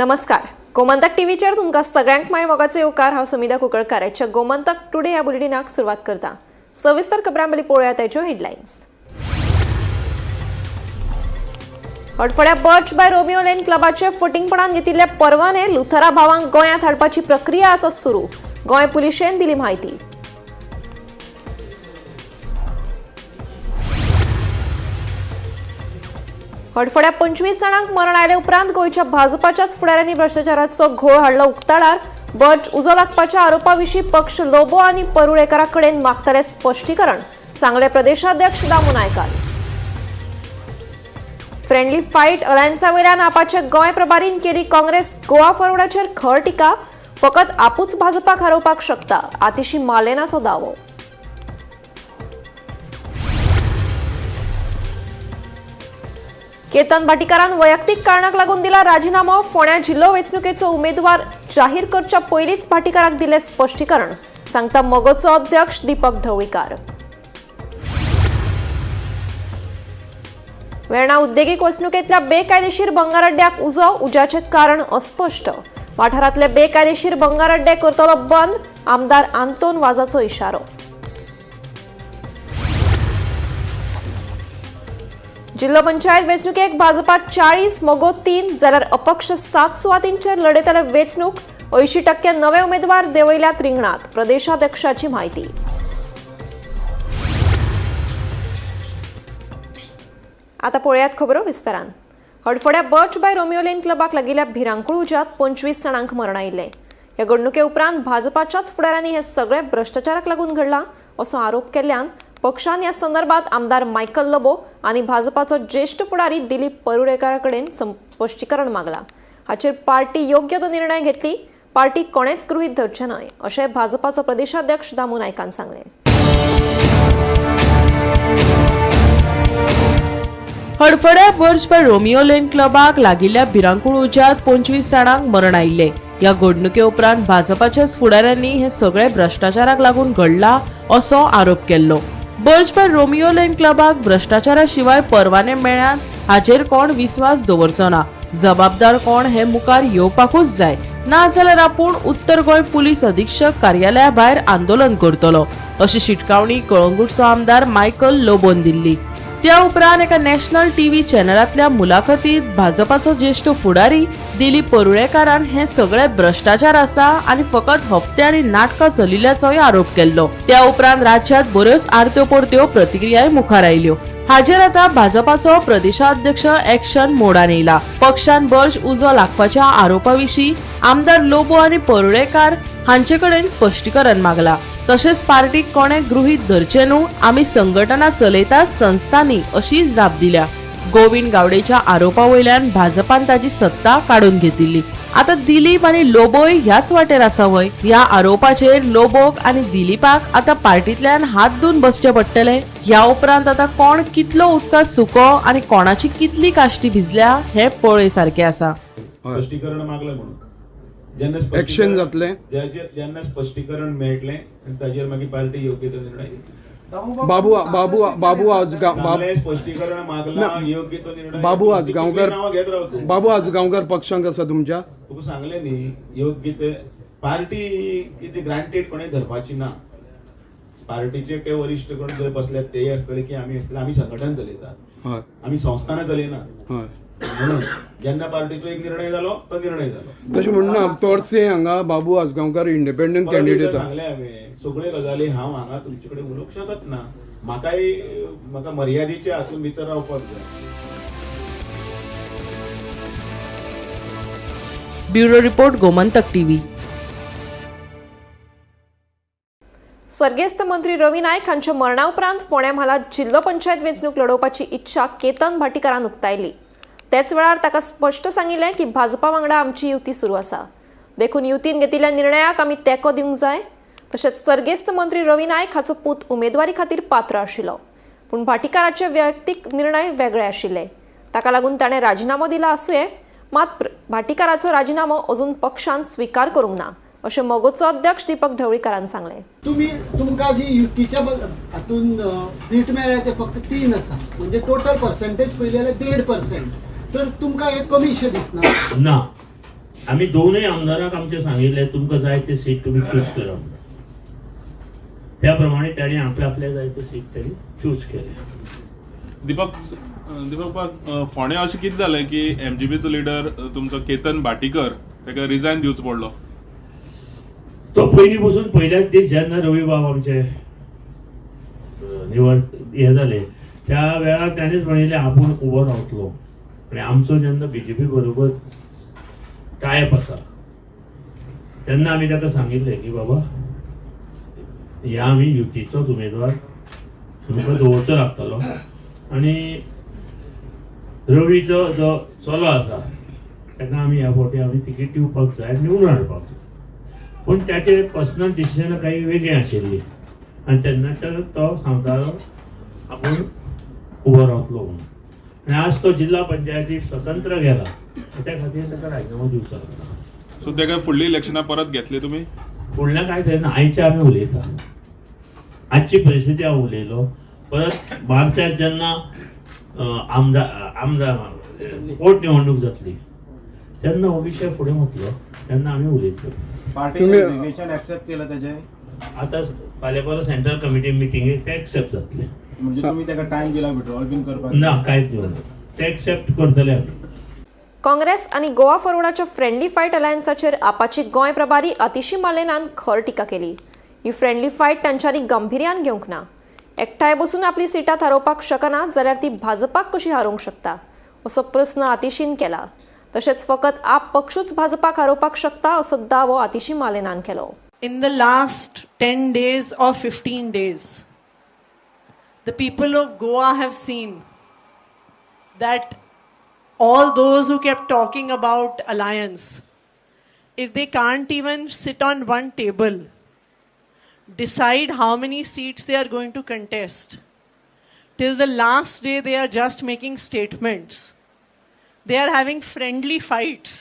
नमस्कार. गोमंतक टीव्हीचेर तुमकां सगळ्यांक माय मोगाचे येवकार. हांव समिधा कुंकळकाराच्या गोमंतक टुडे ह्या बुलेटिनाक सुरवात करता. सविस्तर खबरां पयलीं पळोवया ताच्यो हेडलायन्स. हडफड्या बर्च बाय रोमियो लेन क्लबाचे फटींगपणान घेतिल्ले परवाने लुथरा भावांक गोंयांत हाडपाची प्रक्रिया आसा सुरू. गोंय पुलिशेन दिली म्हायती. हडफड्या 25 जाणांक मरण आयले उपरांत गोंयच्या भाजपाच्याच फुडाऱ्यांनी भ्रष्टाचाराचो घोळ हाडलो उक्ताडार. बर्च उजो लागपाच्या आरोपा विशीं पक्ष लोबो आनी परुळेकारा कडेन मागतले स्पश्टीकरण, सांगले प्रदेशाध्यक्ष दामू नायकान. फ्रेंडली फायट अलायन्सा वयल्यान आपाचे गोंय प्रभारीन केली काँग्रेस गोवा फॉरवर्डाचेर खर टिका. फकत आपूच भाजपाक हारोवपाक शकता, आतिशी मालेनाचो दावो. केतन भाटीकारान वैयक्तीक कारणाक लागून दिला राजीनामो. फोंड्या जिल्लो वेंचणुकेचो उमेदवार जाहीर करच्या पयलींच भाटीकाराक दिले स्पश्टीकरण, सांगता मोगोचो अध्यक्ष दीपक ढवळीकार. वेर्णा उद्देगीक वचणुकेंतल्या बेकायदेशीर भंगार अड्ड्याक उज्याचे कारण अस्पश्ट. वाठारांतले बेकायदेशीर भंगार अड्डे करतलो बंद, आमदार आंतोन वाजाचो इशारो. जिल्लो पंचायत वेंचणुकेक भाजपात 40 मोगो 3 जाल्यार अपक्ष 7 सुवातींचेर लढयतले वेंचणूक. 80% नवे उमेदवार देंवयल्यात रिंगणात, प्रदेशाध्यक्षाची म्हायती. आता पळयात खबरो विस्तारान. हडफड्या बर्च बाय रोमियो लेन क्लबाक लागिल्ल्या भिरांकूळ उज्यात 25 जाणांक मरण आयिल्लें. ह्या घडणुके उपरांत भाजपाच्याच फुडाऱ्यांनी हे सगळे भ्रष्टाचाराक लागून घडला असो आरोप केल्ल्यान पक्षान ह्या संदर्भात आमदार मायकल लोबो आनी भाजपाचो ज्येष्ठ फुडारी दिलीप परुळेकारा कडेन स्पश्टीकरण मागला. हाचेर पार्टी योग्य तो निर्णय घेतली. पार्टी कोणेच गृहीत धरचे न्हय अशें भाजपाचो प्रदेशाध्यक्ष दामू नायकान सांगलें. हडफड्या बर्च बाय रोमियो लेन क्लबाक लागिल्ल्या भिरांकूळ उज्यात 25 जाणांक मरण आयिल्लें. ह्या घडणुके उपरांत भाजपाच्याच फुडाऱ्यांनी हे सगळे भ्रष्टाचाराक लागून घडला असो आरोप केल्लो. बर्च बाय रोमियो लेन क्लबाक भ्रष्टाचारा शिवाय परवाने मेळ्ळ्यात हाचेर कोण विस्वास दवरचो ना. जबाबदार कोण हे मुखार येवपाकूच जाय, ना जाल्यार आपूण उत्तर गोंय पुलीस अधीक्षक कार्यालया भायर आंदोलन करतलो अशी शिटकावणी कळंगूटचो आमदार मायकल लोबोन दिल्ली. त्या उपरांत एका नॅशनल टीव्ही चॅनलांतल्या मुलाखतीत भाजपाचो ज्येष्ठ फुडारी दिलीप परुळेकारान हे सगळे भ्रष्टाचार आसा आनी फकत हफ्ते आनी नाटकां चलिल्ल्याचोय आरोप केल्लो. त्या उपरांत राज्यात बऱ्योच आरत्यो परत्यो प्रतिक्रियाय मुखार आयल्यो. हाचेर आता भाजपाचो प्रदेशाध्यक्ष एक्शन मोडान येयला. पक्षान बर्च उजो लागपाच्या आरोपा विशीं आमदार लोबो आनी परुळेकार हांचे कडेन स्पश्टीकरण मागला. तशेंच पार्टीक कोणे गृहीत धरचे न्हू, आमी संघटना चलयतात संस्थांनी अशी जाप दिल्या. गोविंद गावडेच्या आरोपा वयल्यान भाजपान ताची सत्ता काडून घेतिल्ली. आता दिलीप आनी लोबोय ह्याच वाटेर आसा वय. ह्या आरोपाचेर लोबोक आनी दिलीपाक आता पार्टींतल्यान हात धुवन बसचे पडटले. ह्या उपरांत आता कोण कितलो उदकांत सुको आनी कोणाची कितली काश्टी भिजल्या हे पळय सारखे आसा. स्पष्टीकरण मागलं म्हणून एक्शन जातले, ज्यांना स्पष्टीकरण मेळटले आणि ताजेर मागीर पार्टी योग्य तो निर्णय घेतली. बाबू आज स्पष्टीकरण मागला, योग्य तो निर्णय. बाबू आज गांवकर नाव घेत रावतो. बाबू आज गांवकर पक्षांक आसा तुमच्या. तुका सांगले न्ही, योग्य ते पार्टी कितें ग्रांटेड कोणें धरपाची ना. पार्टीचे काही वरिष्ठ कोण जर बसल्यात तेही असतले की आम्ही संघटन चलयतात, आम्ही संस्थाना चलयनात. म्हणून जेन्ना पार्टीचो एक निर्णय जालो तो निर्णय जालो. तशें म्हणना तोडसे हांगा बाबू आजगांवकर इंडिपेंडंट कॅन्डिडेट सांगले हांवें सगळे गजाली हांव हांगा तुमचे कडेन उलोवंक शकत ना. म्हाका मर्यादेच्या हातून भितर रावपाक जाय. Bureau report Gomantak TV. सर्गेस्त मंत्री रवी नायक हांच्या मरणा उपरांत फोंड्या म्हालात जिल्लो पंचायत वेंचणूक लडोवपाची इच्छा केतन भाटीकारान उक्तायली. त्याच वेळार ताका स्पष्ट सांगिल्लें की भाजपा वांगडा आमची युती सुरू आसा. देखून युतीन घेतिल्ल्या निर्णयाक आमी तेंको दिवंक जाय. तशेंच सर्गेस्त मंत्री रवी नायक हाचो पूत उमेदवारी खातीर पात्र आशिल्लो. पूण भाटीकाराचे वैयक्तीक निर्णय वेगळे आशिल्ले. ताका लागून ताणें राजीनामो दिला आसूये, मात भाटीकाराचो राजीनामो अजून पक्षान स्वीकार करूंक ना अशें मोगोचो अध्यक्ष दीपक ढवळीकारान सांगलें. तुमकां जी युतीच्या हातून सीट मेळ्ळ्या ते फक्त 3 आसा, म्हणजे टोटल पर्सेंटेज पळयली जाल्यार 1.5%. तर तुमकां हे कमीशें दिसना? ना, आम्ही दोनूय आमदारांक आमचे सांगितले तुमकां जाय ते सीट तुम्ही चूज करा. त्याप्रमाणे त्यांनी आपल्या जाय ते सीट त्यांनी चूज केले. दीपक फोंड्या अशें कितें जालें की एमजीपीचो लिडर तुमचो केतन भाटीकर ताका रिजायन दिवचो पडलो? तो पहिली पासून पहिल्याच दीस जेन्ना रविबाब आमचे निवड हे झाले त्या वेळार त्यानेच म्हणले आपण उभो रावतलो आणि आमचो जेन्ना बीजेपी बरोबर टायप आसा तेन्ना आमी ताका सांगितले की बाबा ह्या आमी युतीचोच उमेदवार तुमकां दवरचो लागतलो आणि रवीचो जो चलो आसा ताका आमी ह्या फावटी आमी तिकीट दिवपाक जाय निवडून हाडपाक. पूण त्याचे पर्सनल डिसिजन काही वेगळी आशिल्ली आणि तेन्नाच्यान तो सांगतालो आपण उबो रावतलो म्हणून. आणि आज तो जिल्हा पंचायतीक स्वतंत्र गेला त्या खातीर ताका राजिनामो दिवचो लागला. सो ताका फुडली इलेक्शनां परत घेतले तुमी? फुडलें काय थंय ना, आयचे आमी उलयता. आजची परिस्थिती हांव उलयलो. परत मार्चात जेन्ना आमदार पोटनिवडणूक जातली तेन्ना हो विशय फुडें वतलो तेन्ना आमी उलयतलो. पार्टीने ऍक्सेप्ट केलं त्याचे आता फाल्यां परत सेंट्रल कमिटी मिटिंगेक ते एक्सेप्ट जातले. म्हणजे तुम्ही त्याला टाइम दिला विड्रॉल बीन करपाक? ना कांयच दिवना, ते एक्सेप्ट करतले आमी. काँग्रेस आणि Goa फॉरवर्डाच्या friendly fight अलायन्साचेर Apache Goa प्रभारी अतिशी मालेनान खर टिका केली. ही फ्रेंडली फायट तांच्यांनी गंभीर्यान घेवंक ना. एकठांय बसून आपली सिटां थारोवपाक शकना जाल्यार ती भाजपाक कशी हारोवंक शकता असो प्रस्न आतिशीन केला. तशेंच फकत आप पक्षूच भाजपाक हारोवपाक शकता असो दावो आतिशी मालेनान केलो. In the last 10 days or 15 days, the people of Goa have seen that all those who kept talking about alliance, if they can't even sit on one table, decide how many seats they are going to contest, till the last day they are just making statements. They are having friendly fights.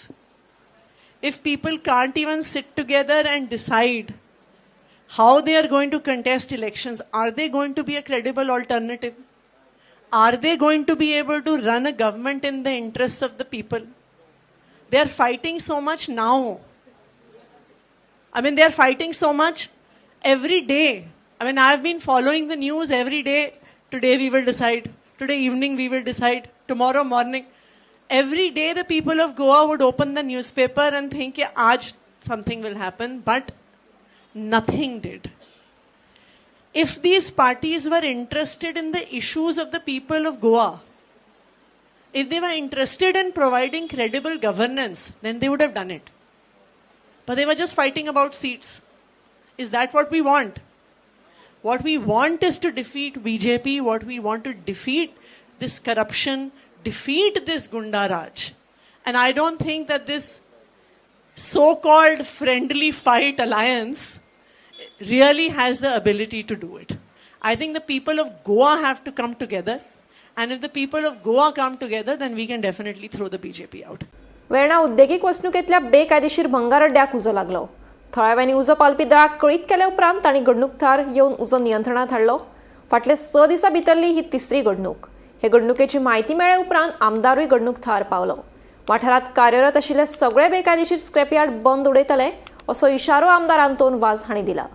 If people can't even sit together and decide how they are going to contest elections, are they going to be a credible alternative? Are they going to be able to run a government in the interests of the people? They are fighting so much now. I mean, they are fighting so much every day. I mean, I've been following the news every day. Today we will decide. Today evening we will decide. Tomorrow morning. Every day the people of Goa would open the newspaper and think, yeah, aaj something will happen, but nothing did. If these parties were interested in the issues of the people of Goa, if they were interested in providing credible governance, then they would have done it. But they were just fighting about seats. Is that what we want? What we want is to defeat BJP. What we want to defeat this corruption, defeat this Gunda Raj. And I don't think that this so-called friendly fight alliance really has the ability to do it. I think the people of Goa have to come together. And if the people of Goa come together, then we can definitely throw the BJP out. Verna उद्देगीक वसणुकेंतल्या बेकायदेशीर भंगार अड्ड्याक उजो लागलो. थळाव्यांनी उजो पालपी दळाक कळीत केल्या उपरांत तांणी घडणूक थळार येवन उजो नियंत्रणांत हाडलो. फाटले 6 दिसां भितरली ही तिसरी घडणूक. हे घडणुकेची माहिती मेळ्ळे उपरांत आमदारूय घडणूक थळार पावलो. वाठारांत कार्यरत आशिल्ले सगळे बेकायदेशीर स्क्रॅपयार्ड बंद उडयतले असो इशारो आमदार आंतोन वाज हांणी दिला.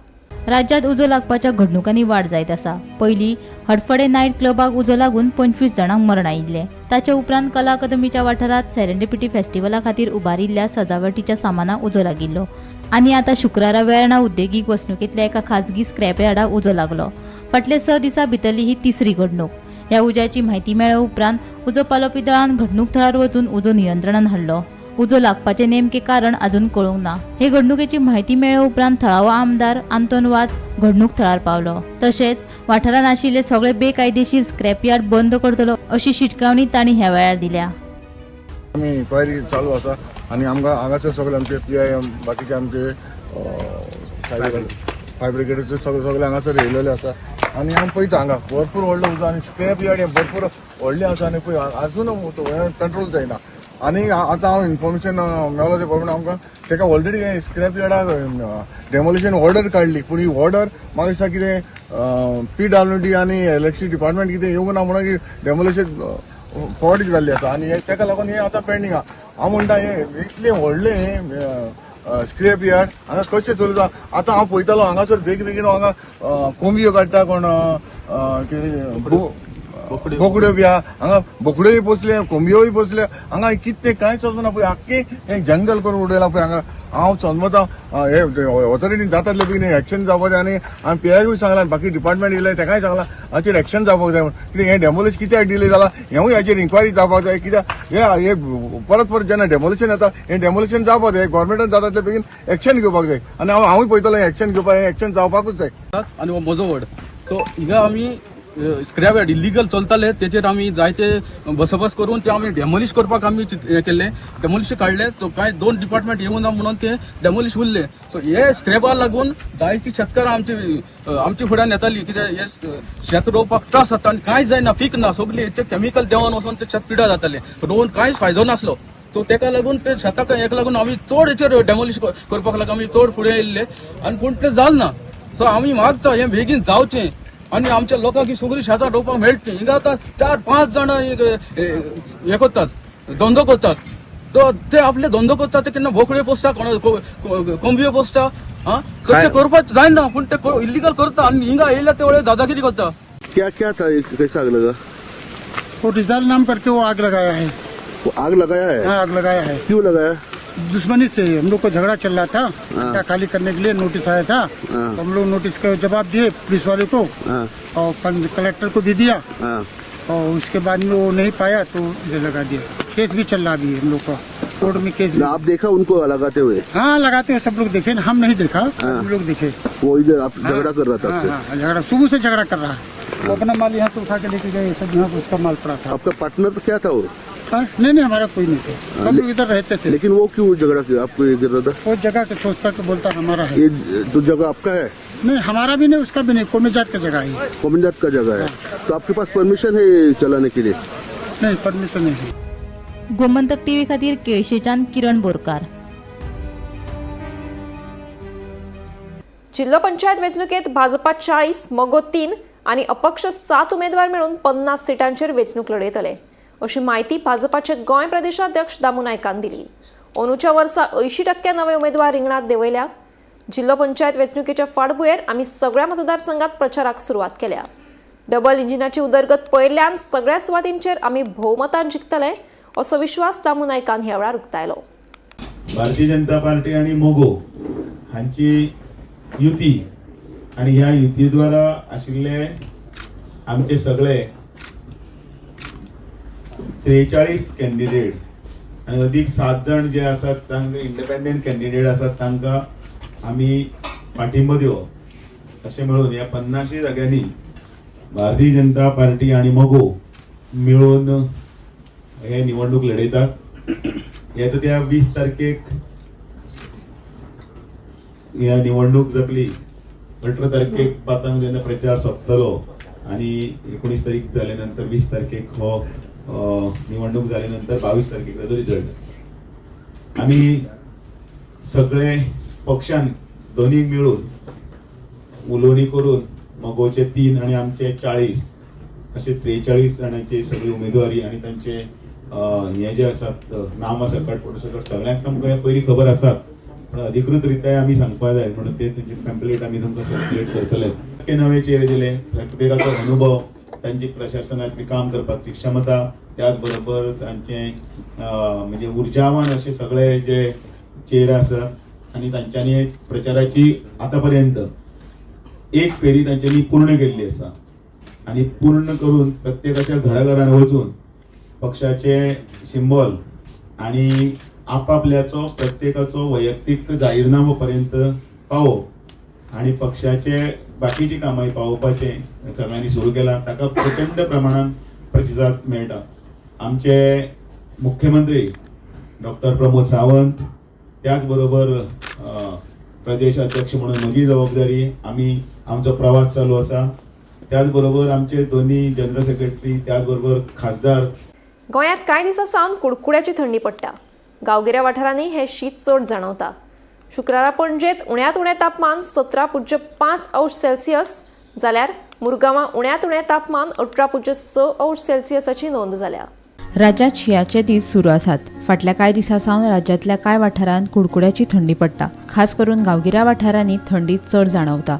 राज्यात उजो लागपाच्या घडणुकांनी वाड जायत आसा. पयलीं हडफडे नायट क्लबाक उजो लागून 25 जाणांक मरण आयिल्लें. ताचे उपरांत कला अकादमीच्या वाठारांत सेरेंडिपिटी फेस्टिवला खातीर उबारिल्ल्या सजावटीच्या सामानाक उजो लागिल्लो. आनी आतां शुक्रारा वेर्णा उद्देगीक वसणुकेंतल्या एका खाजगी स्क्रॅप यार्डाक उजो लागलो. फाटले 6 दिसां भितरली ही तिसरी घडणूक. ह्या उज्याची म्हायती मेळ्ळे उपरांत उजो पालोवपी दळान घडणूक थळार वचून उजो नियंत्रणान हाडलो. उजो लागपाचें नेमकें कारण अजून कळूंक ना. हे घडणुकेची म्हायती मेळ्ळे उपरांत थळावो आमदार आंतोन वाज घडणूक थळार पावलो. तशेंच वाठारांत आशिल्ले सगळे बेकायदेशीर स्क्रॅप यार्ड बंद करतलो अशी शिटकावणी तांणी ह्या वेळार दिल्या. आमी इन्क्वायरी चालू आसा आनी आमकां हांगासर सगळे आमचे PIM बाकीचे आमचे फायर ब्रिगेडचे सगळे हांगासर येयलेले आसा आनी आमी पळयता हांगा भरपूर व्हडलो उजो आनी स्क्रॅप यार्ड हे भरपूर व्हडले आसा आनी पळय आजून कंट्रोल जायना. आनी आतां हांव इन्फॉर्मेशन मेळ्ळो ते प्रमाणे आमकां ताका ऑलरेडी स्क्रॅप यार्डाक डेमोलिशन ऑर्डर काडली. पूण ही ऑर्डर म्हाका दिसता कितें PWD आनी इलेक्ट्रिसिटी डिपार्टमेंट कितें येवंक ना म्हणून डेमोलिशन फॉल्ट जाल्ली आसा आनी ताका लागून हे आतां पेंडींग आहा. हांव म्हणटा हे इतले व्हडले स्क्रॅप यार्ड हांगा कशें चलता. आतां हांव पळयतालो हांगासर बेगीन हांगा कोंबयो काडटा कोण बोकड्यो बी आहा. हांगा बोकड्योय पोसले कोंबयोय पोसले. हांगा कितें कांय चलना पळय. आख्खें हें जंगल करून उडयलां पळय हांगा. हांव समजता हे ऑथॉरिटीन जाता तितले बेगीन एक्शन जावपाक जाय आनी हांवें पीआययूय सांगलां बाकी डिपार्टमेंट येयले ताकाय सांगलां हाचेर एक्शन जावपाक जाय म्हणून. कित्याक हें डेमोलिश कित्याक डिले जाला हेंवूय हाचेर इन्क्वायरी जावपाक जाय. कित्याक हे परत जेन्ना डेमोलिशन येता हें डेमोलिशन जावपाक जाय. गव्हर्मेंटान जाता तितले बेगीन एक्शन घेवपाक जाय आनी हांवूय पळयतलो एक्शन घेवपाक हें एक्शन जावपाकूच जाय. आणि हो म्हजो वड सो हिंगा आमी स्क्रॅप यार्ड इलिगल चलताले तेचेर आमी जायते बसबस करून ते आमी डेमोलिश करपाक आमी हें केल्लें. डेमोलिश काडले सो कांय 2 डिपार्टमेंट येवं ना म्हणून ते डेमोलिश उरले. सो हे स्क्रॅपाक लागून जायतीं शेतकारां आमची फुड्यान येतालीं. कित्याक हे शेत रोवपाक त्रास जाता आनी कांय जायना पीक ना. सगळी हेचे केमिकल देवन वचून ते शेत पिड्यार जाताले. रोवन कांयच फायदो नासलो. सो तेका लागून ते शेताक हेका लागून आमी चड हेचेर डेमोलिश करपाक लागून आमी चड फुडें येयल्ले आनी पूण तें जालें ना. सो आमी मागता हें बेगीन जावचें आनी आमच्या लोकांक ही सगळी शेतां रोवपाक मेळटली. हिंगा आतां 4-5 जाणां हे करतात धंदो करतात. तो ते आपले धंदो करतात ते केन्ना बोकड्यो पोसता कोंबयो पोसता. तशें करपाक जायना पूण ते इलिगल करता आनी हिंगा येयल्या ते वेळेर दादागिरी करता. क्या क्या था कैसा आग लगा? वो रिजल्ट नाम करके वो आग लगाया है. वो आग लगाया है? हाँ, आग लगाया है. क्यों लगाया? दुश्मनी से हम लोग को झगड़ा चल रहा था. क्या खाली करने के लिए नोटिस आया था. तो हम लोग नोटिस का जवाब दिए पुलिस वाले को और कलेक्टर को भी दिया. और उसके बाद में वो नहीं पाया तो ये लगा दिया. केस भी चल रहा अभी हम लोग का कोर्ट में केस. आप देखा उनको लगाते हुए? हाँ, लगाते हुए सब लोग देखे. हम नहीं देखा, हम लोग देखे. वो इधर आप झगड़ा कर रहा था आपसे? हाँ, झगड़ा सुबह से झगड़ा कर रहा है. वो अपना माल यहाँ से उठा के लेके गए. सब यहाँ उसका माल पड़ा था. आपका पार्टनर तो क्या था वो? नहीं, हमारा कोई नहीं था. सब लोग इधर रहते थे. लेकिन वो क्यों झगड़ा किया आपको ये गिर रहा था? वो जगह के सोचता तो बोलता हमारा है. ये तो जगह आपका है? नहीं, हमारा भी नहीं, उसका भी नहीं. कोमेजात का जगह है. कोमिंदात का जगह है. तो आपके पास परमिशन है चलाने के लिए? नहीं, परमिशन नहीं है. गोमंतक टीव्ही खातीर केळशेच्यान किरण बोरकार. जिल्हा पंचायत वेंचणुकेत भाजपा 40, मगो 3 आणि अपक्ष 7 उमेदवार मिळून 50 सिटांचेर वेंचणूक लढयतले अशी माहिती भाजपाचे गोंय प्रदेशाध्यक्ष दामू नायकान दिली. अंदूच्या वर्सा 80% नवे उमेदवार रिंगणात देंवयल्यात. जिल्हा पंचायत वेंचणुकेच्या फाटभुंयेर आमी सगळ्या मतदारसंघात प्रचाराक सुरवात केल्या. डबल इंजिनाची उदरगत पळयल्ल्यान सगळ्या सुवातींचेर आमी भोवमतान जिखतले असो विश्वास दामू नायकान ह्या वेळार उक्तायलो. भारतीय जनता पार्टी आणि मोगो हांची युती आणि ह्या युती द्वारा आशिल्ले आमचे सगळे 43 कॅन्डिडेट आणि अधिक 7 जण जे आसात तांकां इंडिपेंडंट कॅन्डिडेट आसात तांकां आमी पाठिंबो दिवप अशें मेळून ह्या 50 जाग्यांनी भारतीय जनता पार्टी आणि मोगो मिळून हे निवडणूक लढयतात. येता त्या 20 तारखेक ह्या निवडणूक जातली. 18 तारखेक 5 जेन्ना प्रचार सोंपतलो आणि 19 तारीख जाले नंतर 20 तारखेक हो निवडणूक जाले नंतर 22 तारखेक जातो रिजल्ट. आम्ही सगळे पक्षान दोन्ही मिळून उलोवणी करून मोगोचे 3 आणि आमचे 40 असे 43 जणांचे सगळे उमेदवारी आणि तांचे हे जे आसात नाम सकट फोटो सकट सगळ्यांक आमकां पयलीं खबर आसात पण अधिकृत रित्या आमी सांगपा जाय म्हणून ते तेंचे पॅम्पलेट आमी तुमकां सर्क्युलेट करतले. नवे चेहरे दिले. प्रत्येकाचो अनुभव, तांची प्रशासनातली काम करपाची क्षमता, त्याच बरोबर तांचे म्हणजे ऊर्जावान असे सगळे जे चेहरे आसात आणि तांच्यांनी प्रचाराची आतापर्यंत एक फेरी तांच्यांनी पूर्ण केल्ली आसा आणि पूर्ण करून प्रत्येकाच्या घराघरान वचून पक्षाचे सिंबल आणि आपापल्याचो प्रत्येकाचो वैयक्तिक जाहीरनामो पर्यंत पावोवप आणि पक्षाचे बाकीची कामां पावोवपाचे सगळ्यांनी सुरू केला. ताका प्रचंड प्रमाणात प्रतिसाद मेळटा. आमचे मुख्यमंत्री डॉक्टर प्रमोद सावंत, त्याचबरोबर प्रदेश अध्यक्ष म्हणून म्हजी जबाबदारी, आम्ही आमचो प्रवास चालू आसा. त्याचबरोबर आमचे दोन्ही जनरल सेक्रेटरी, त्याचबरोबर खासदार. गोंयांत कांय दिसा सावन कुडकुड्याची थंडी पडटा. गांवगिऱ्या वाठारांनी हे शीत चड जाणवता. शुक्रारा पणजेत उण्यांत उणें तापमान 17.5 अंश सेल्सियस जाल्यार मुरगांवां उण्यांत उणें तापमान 18.6 अंश सेल्सियसाची नोंद जाल्या. राज्यात शिंयाचे दीस सुरू आसात. फाटल्या कांय दिसां सावन राज्यांतल्या कांय वाठारांत कुडकुड्याची थंडी पडटा. खास करून गांवगिऱ्या वाठारांनी थंडी चड जाणवता.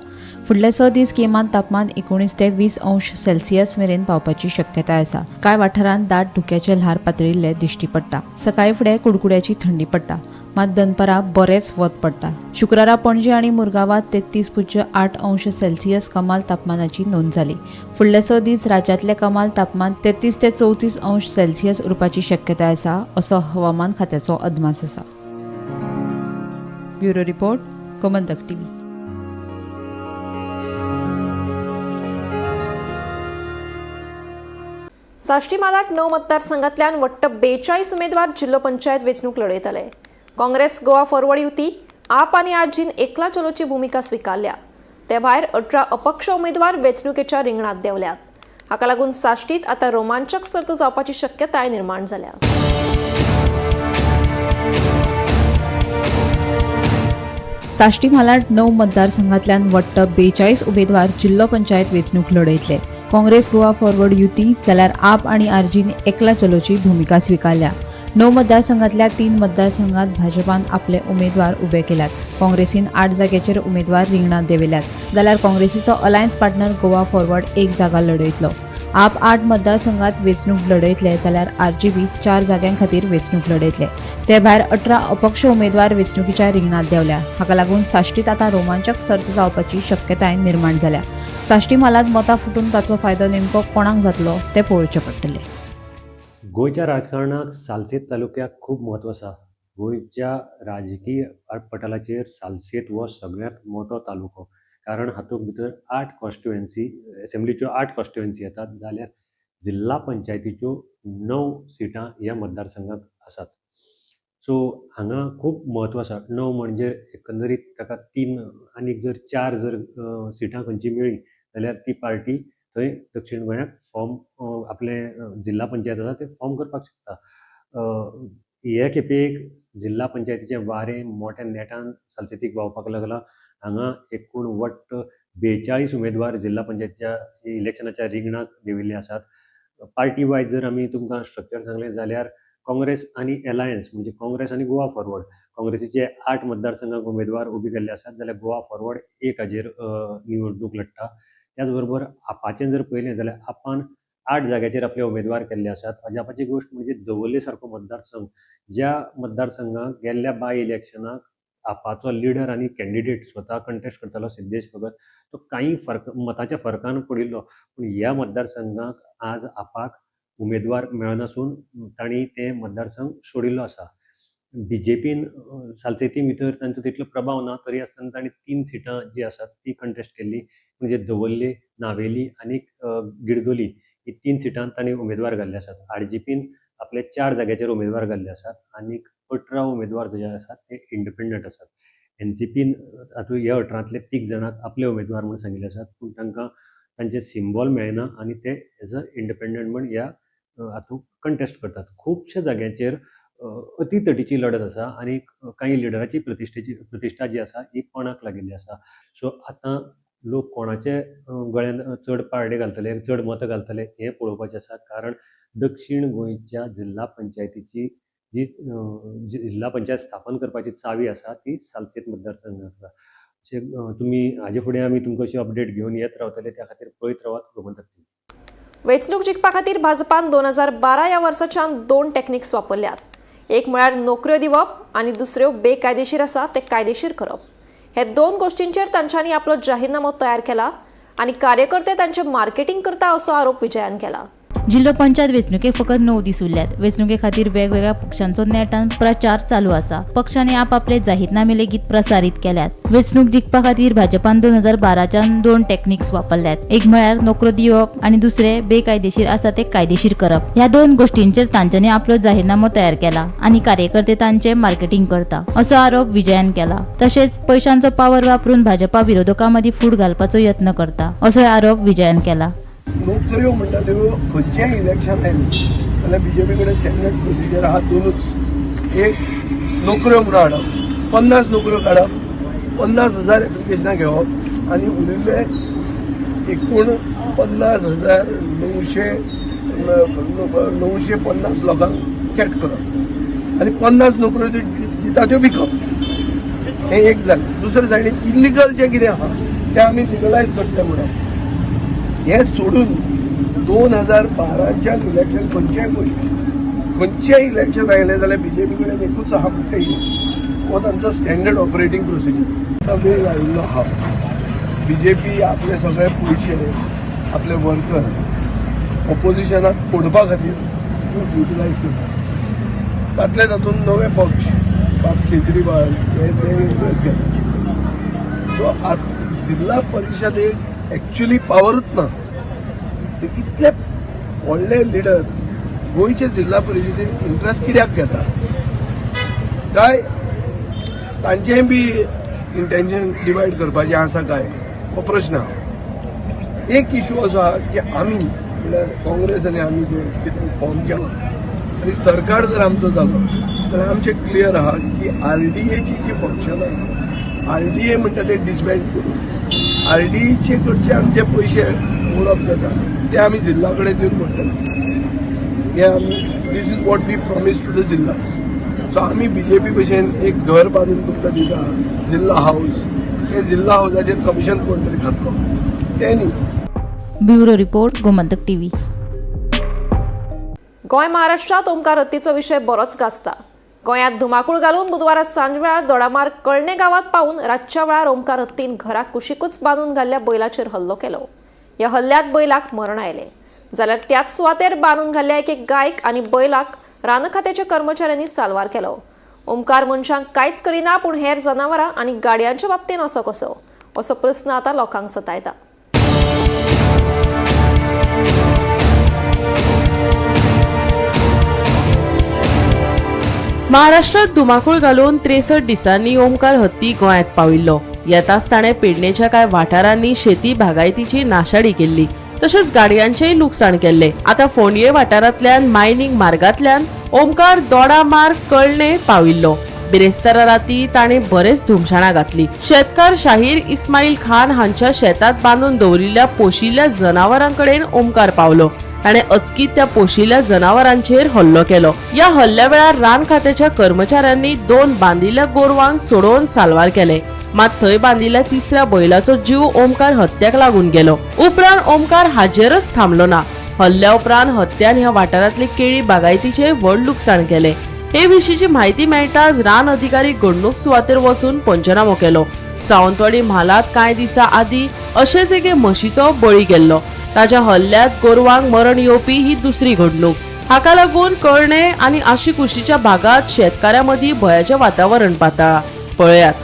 फुडले 6 दीस किमान तापमान 19 ते 20 अंश सेल्सियस मेरेन पावपाची शक्यताय आसा. कांय वाठारांत दाट धुक्याचे ल्हार पातळिल्ले दिश्टी पडटा. सकाळी फुडें कुडकुड्याची थंडी पडटा. मात दनपारां बरेंच वत पडटा. शुक्रारा पणजी आनी मुरगांवात 33.8 अंश सेल्सियस कमाल तापमानाची नोंद जाली. फुडले 6 दीस राज्यांतले कमाल तापमान 33 ते 34 अंश सेल्सियस उरपाची शक्यताय आसा, असो हवामान खात्याचो अदमास आसा. Bureau report, Gomantak TV. साश्टी मालाड 9 मतदारसंघांतल्यान वट्ट 42 उमेदवार जिल्लो पंचायत वेंचणूक लढयतले. काँग्रेस, गोवा फॉरवर्ड युती, आप आनी आरजीन एकला चलोची भूमिका स्विकारल्या. ते भायर 18 अपक्ष उमेदवार वेंचणुकेच्या रिंगणात देवल्यात. हाका लागून साश्टीत आता रोमांचक सर्त जावपाची शक्यताय निर्माण जाल्या. साश्टी मालाड 9 मतदारसंघांतल्यान वट्ट 42 उमेदवार जिल्लो पंचायत वेंचणूक लढयतले. काँग्रेस, गोवा फॉरवर्ड युती जाल्यार आप आनी आरजीन एकला चलोची भूमिका स्विकारल्या. 9 मतदारसंघांतल्या 3 मतदारसंघांत भाजपान आपले उमेदवार उबे केल्यात. काँग्रेसीन 8 जाग्याचेर उमेदवार रिंगणात देविल्यात. जाल्यार काँग्रेसीचो अलायन्स पार्टनर गोवा फॉरवर्ड 1 जागा लढयतलो. आप 8 मतदारसंघात वेंचणूक लढयतले जाल्यार आरजीबी 4 जाग्यां खातीर वेंचणूक लढयतले. ते भायर 18 अपक्ष उमेदवार वेंचणुकीच्या रिंगणात देवल्या. हाका लागून साश्टीत आता रोमांचक सर्त जावपाची शक्यताय निर्माण जाल्या. साश्टी मालात मतां फुटून ताचो फायदो नेमको कोणाक जातलो तें पळोवचें पडटलें. गोंयच्या राजकारणाक सालसेत तालुक्याक खूब म्हत्व आसा. गोंयच्या राजकीय पटलाचेर सालसेत हो सगळ्यांत मोठो तालुको, कारण हातूंत भितर 8 कॉन्स्टिट्युएन्सी, एसेंब्लीच्यो 8 कॉन्स्टिट्युएन्सी येतात, जाल्यार जिल्ला पंचायतीच्यो 9 सिटां ह्या मतदारसंघाक आसात. सो हांगा खूब म्हत्व आसा. 9 म्हणजे एकंदरीत ताका 3 आनीक जर 4 जर सिटां खंयची मेळ्ळी जाल्यार ती पार्टी थंय दक्षिण गोंयाक फॉर्म आपले जिल्ला पंचायत आसा ते फॉर्म करपाक शकता. हे खेपेक जिल्ला पंचायतीचें वारें मोठ्या नेटान सालसेतीक व्हांवपाक लागला. हांगा एकूण वट्ट 42 उमेदवार जिल्ला पंचायतीच्या इलेक्शनाच्या रिंगणाक देविल्ले आसात. पार्टी वायज जर आमी तुमकां स्ट्रक्चर सांगलें जाल्यार काँग्रेस आनी एलायन्स म्हणजे काँग्रेस आनी गोवा फॉरवर्ड, काँग्रेसीचे 8 मतदारसंघाक उमेदवार उबे केल्ले आसात, जाल्यार गोवा फॉरवर्ड 1 हाजेर निवडणूक लडटा. त्याच बरोबर आपाचें जर पळयलें जाल्यार आपान 8 जाग्याचेर आपले उमेदवार केल्ले आसात. अजापाची गोश्ट म्हणजे दवर्ले सारको मतदारसंघ, ज्या मतदारसंघाक गेल्ल्या बाय इलेक्शनाक आपाचो लिडर आनी कॅन्डिडेट स्वता कंटेस्ट करतालो सिद्धेश भगत, तो कांय मताच्या फरकान पडिल्लो. पूण ह्या मतदारसंघाक आज आपाक उमेदवार मेळनासून तांणी ते मतदारसंघ सोडिल्लो आसा. बीजेपीन सालसेती भितर तांचो तितलो प्रभाव ना, तरी आसतना तांणी 3 सिटां जी आसात ती कंटेस्ट केल्ली, म्हणजे दवर्ले, नावेली आनी गिरदोली ही 3 सिटांत तांणी उमेदवार घाल्ले आसात. आरजीपीन आपले 4 जाग्याचेर उमेदवार घाल्ले आसात आनी 18 उमेदवार जे आसात ते इंडिपेंडंट आसात. एनसीपीन हातूंत ह्या 18तले 3 जाणांक आपले उमेदवार म्हणून सांगिल्ले आसात, पूण तांकां तांचे सिम्बॉल मेळना आनी ते एज अ इंडिपेंडंट म्हण ह्या हातूंत कंटेस्ट करतात. खुबश्या जाग्यांचेर अतितटीची लढत आसा आनी कांय लिडराची प्रतिश्ठा जी आसा ही पणाक लागिल्ली आसा. सो आतां लोक कोणाचे गळ्यांत चड पारडे घालतले, चड मतां घालतले हें पळोवपाचें आसा, कारण दक्षिण गोंयच्या जिल्ला पंचायतीची जी जिल्ला पंचायत स्थापन करपाची चावी आसा ती सालसेत मतदारसंघाक आसा. अशें तुमी हाजे फुडें आमी तुमकां अशी अपडेट घेवन येत रावतले, त्या खातीर पळयत रावात गोमंतक टीव्ही. वेंचणूक जिखपा खातीर भाजपान 2012 ह्या वर्साच्यान 2 टॅक्निक्स वापरल्यात. एक म्हळ्यार नोकऱ्यो दिवप आनी दुसऱ्यो बेकायदेशीर आसा ते कायदेशीर करप. हे 2 गोश्टींचेर तांच्यांनी आपलो जाहीरनामो तयार केला आनी कार्यकर्ते तांचे मार्केटिंग करता असो आरोप विजयान केला. जिल्लो पंचायत वेंचणुकेक फकत 9 दीस उरल्यात. वेंचणुके खातीर वेगवेगळ्या पक्षांचो नेटान प्रचार चालू आसा. पक्षांनी आपापले जाहीरनामे लेगीत प्रसारीत केल्यात. वेंचणूक जिखपा खातीर भाजपान 2012च्यान 2 टॅक्निक्स वापरल्यात. एक म्हळ्यार नोकऱ्यो दिवप आनी दुसरे बेकायदेशीर आसा ते कायदेशीर करप. ह्या 2 गोश्टींचेर तांच्यांनी आपलो जाहीरनामो तयार केला आनी कार्यकर्ते तांचे मार्केटिंग करता असो आरोप विजयान केला. तशेंच पयशांचो पावर वापरून भाजपा विरोधकां मदीं फूट घालपाचो यत्न करता असोय आरोप विजयान केला. नोकऱ्यो म्हणटा त्यो खंयचेय इलेक्शन आयलें जाल्यार बीजेपी कडेन स्टँडर्ड प्रोसिजर आहा 2च. एक नोकऱ्यो म्हणून हाडप, 50 नोकऱ्यो काडप, 50,000 एप्लिकेशनां घेवप आनी उरिल्ले एकूण 50,900 950 लोकांक कॅट करप आनी 50 नोकऱ्यो दिता त्यो विकप, हें एक जालें. दुसरे सायडीन इलिगल जें कितें आहा तें आमी लिगलायज करतले म्हणून हें सोडून 2012च्यान इलेक्शन खंयचेंय इलेक्शन आयलें जाल्यार बीजेपी कडेन एकूच आहा म्हणटा हो तांचो स्टँडर्ड ऑपरेटींग प्रोसिजर. वेळ आयिल्लो आहा बीजेपी आपले सगळे पयशे आपले वर्कर ऑपोजिशनाक फोडपा खातीर युटिलायज करता. तातले तातूंत नवे पक्ष केजरीवाल हे इंट्रस्ट घेतात. सो जिल्हा परिशदेक एक्च्युअली पावरूच ना. इतले व्हडले लिडर गोंयचे जिल्हा परिशदेक इंट्रस्ट कित्याक घेता काय तांचेय बी इंटेन्शन डिवायड करपाचें आसा काय हो प्रश्न आहा. एक इशू असो आहा की आमी म्हळ्यार काँग्रेस आनी आमी जे कितें फॉर्म केला आनी सरकार जर आमचो जालो जाल्यार आमचें क्लियर आहा की RDAची जी फंक्शनां RDA म्हणटा ते डिसबँड करून RDAचे कडच्यान जे पयशे मोडप जाता ते आमी जिल्ला कडेन दिवन पडटले. हे आमी this is what we promise to the जिल्लास. सो आमी बीजेपी भशेन एक घर बांदून तुमकां दिता जिल्ला हाऊस, हे जिल्ला हाऊसाचेर कमिशन कोण तरी खातलो ते न्ही. Bureau report Gomantak TV. Goa महाराष्ट्रात ओमकार हत्तीचो विशय बरोच गाजता. गोंयांत धुमाकूळ घालून बुधवारा सांजवेळार दोडामार्ग कळणे गावात पावून रातच्या वेळार ओमकार हत्तीन घराक कुशिकूच बांदून घाल्ल्या बैलाचेर हल्लो केलो. ह्या हल्ल्यात बैलाक मरण आयलें जाल्यार त्याच सुवातेर बांदून घाल्ल्या एक गायक आनी बैलाक रानखात्याच्या कर्मचाऱ्यांनी साल्वार केलो. ओमकार मनशांक कांयच करिना पूण हेर जनावरां आनी गाडयांच्या बाबतींत असो कसो असो प्रस्न आतां लोकांक सतायता. महाराष्ट्रात धुमाकूळ घालून 63 दिसांनी ओमकार हत्ती गोंयांत पाविल्लो. येताच ताणें पेडणेच्या कांय वाठारांनी शेती बागायतीची नाशाडी केल्ली, तशेंच गाडयांचेय लुकसाण केल्ले. आता फोंडये वाठारांतल्यान मायनिंग मार्गांतल्यान ओमकार दोडा मार्ग कळणे पाविल्लो. बिरेस्तारा राती ताणें बरेच धुमशाणां घातली. शेतकार शाहीर इस्माईल खान हांच्या शेतात बांदून दवरिल्ल्या पोशिल्ल्या जनावरांकडेन ओमकार पावलो. ताणें अचकीत त्या पोशिल्ल्या जनावरांचेर हल्लो केलो. या हल्ल्या वेळार रान खात्याच्या कर्मचाऱ्यांनी 2 बांदिल्ल्या गोरवांक सोडोवन साल्वार केले. मात थंय बांदिल्ल्या 3ऱ्या बैलाचो जीव ओमकार हत्याक लागून गेलो. उपरांत ओमकार हाजेरच थांबलो ना. हल्ल्या उपरांत हत्यान ह्या वाठारांतले केळी बागायतीचे व्हड लुकसाण केले. हे विशींची म्हायती मेळटाच रान अधिकारी घडणूक सुवातेर वचून पंचनामो केलो. सावंतवाडी म्हालात कांय दिसा आदीं अशेच एके म्हशीचो बळी गेल्लो. ताच्या हल्ल्यात गोरवांक मरण येवपी ही दुसरी घडणूक. हाका लागून कळणे आनी आशिकुशीच्या भागात शेतकाऱ्यां मदीं भयाचें वातावरण पातळ्ळां. पळयात.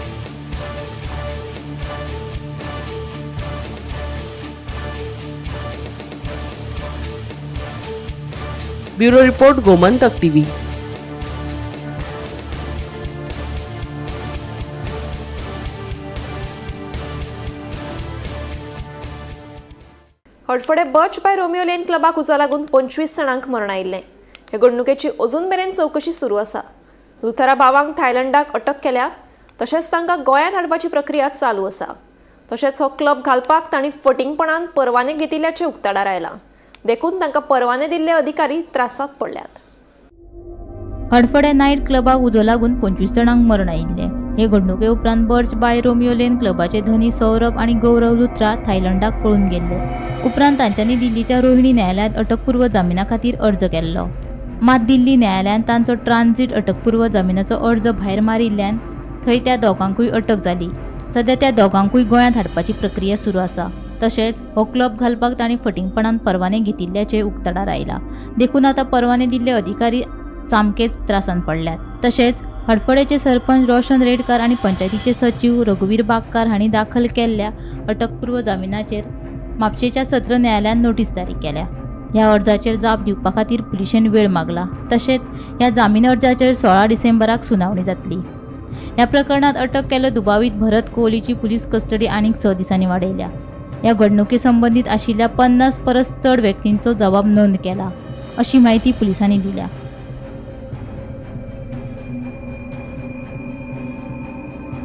Bureau report Gomantak TV. Hadfade Birch by Romeo Lane क्लबाक उजो लागून 25 जाणांक मरण आयिल्लें. हे घडणुकेची अजून मेरेन चवकशी सुरू आसा. लुथरा भावांक थायलंडाक अटक केल्या, तशेंच तांकां गोंयांत हाडपाची प्रक्रिया चालू आसा. तशेंच हो क्लब घालपाक तांणी फटिंगपणान परवाने घेतिल्ल्याचें उक्ताडार आयलां. देखून तांकां परवाने दिल्ले अधिकारी त्रासात पडल्यात. हडफडे नायट क्लबाक उजो लागून 25 जाणांक मरण आयिल्लें. हे घडणुके उपरांत बर्च बाय रोमियो लेन क्लबाचे धनी सौरभ आणि गौरव लुथरा थायलंडाक पळून गेल्ले. उपरांत तांच्यांनी दिल्लीच्या रोहिणी न्यायालयात अटकपूर्व जामिना खातीर अर्ज केल्लो. मात दिल्ली न्यायालयान तांचो ट्रान्झीट अटकपूर्व जामिनाचो अर्ज भायर मारिल्ल्यान थंय त्या दोगांकूय अटक जाली. सध्या त्या दोगांकूय गोंयांत हाडपाची प्रक्रिया सुरू आसा. तशेंच हो क्लब घालपाक तांणी फटिंगपणान परवाने घेतिल्ल्याचें उक्ताडार आयला. देखून आतां परवाने दिल्ले अधिकारी सामकेच त्रासांत पडल्यात. तशेंच हडफडेचे सरपंच रोशन रेडकार आणि पंचायतीचे सचिव रघुवीर बागकार हांणी दाखल केल्ल्या अटकपूर्व जामिनाचेर म्हापशेच्या सत्र न्यायालयान नोटीस जारी केल्या. ह्या अर्जाचेर जाप दिवपा खातीर पुलिशेन वेळ मागला. तशेंच ह्या जामीन अर्जाचेर 16 डिसेंबराक सुनावणी जातली. ह्या प्रकरणात अटक केल्लो दुबावीत भरत कोहलीची पुलीस कस्टडी आनीक 6 दिसांनी वाडयल्या. ह्या घडणुके संबंदीत आशिल्ल्या 50 परस चड व्यक्तींचो जबाब नोंद केला, अशी माहिती पुलिसांनी दिल्या.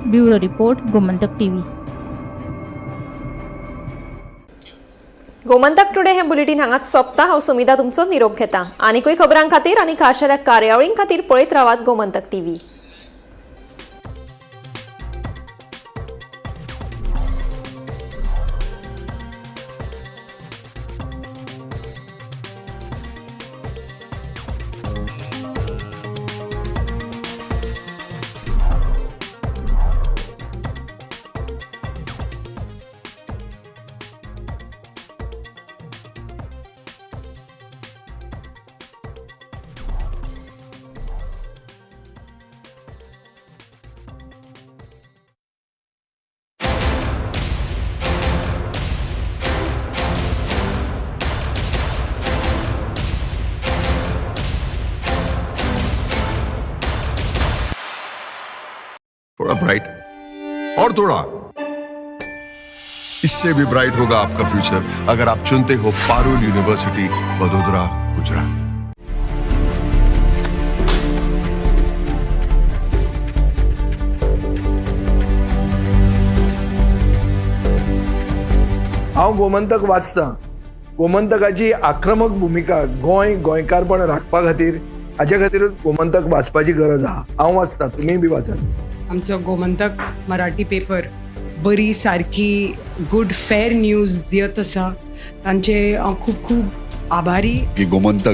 Bureau report Gomantak TV. Gomantak today हे बुलेटिन हांगाच सोंपता. हांव समिता तुमचो निरोप घेता. आनीकूय खबरां खातीर आनी खाशेल्या कार्यावळीं खातीर पळयत रावात गोमंतक टीव्ही. थोड़ा ब्राइट और थोड़ा, इससे भी ब्राइट होगा आपका फ्यूचर अगर आप चुनते हो पारुल यूनिवर्सिटी, वडोदरा, गुजरात. हांव गोमंतक वाचतां. गोमंतकाची आक्रमक भूमिका गोंयकारपण राखपा खातीर हाचे खातीरच गोमंतक वाचपाची गरज आहा. हांव वाचतां, तुमी बी वाचात. आमचो गोमंतक मराठी पेपर बरी सारकी गुड फेर न्यूज दियत आसा. तांचे खूब खूब आभारी. गोमंतक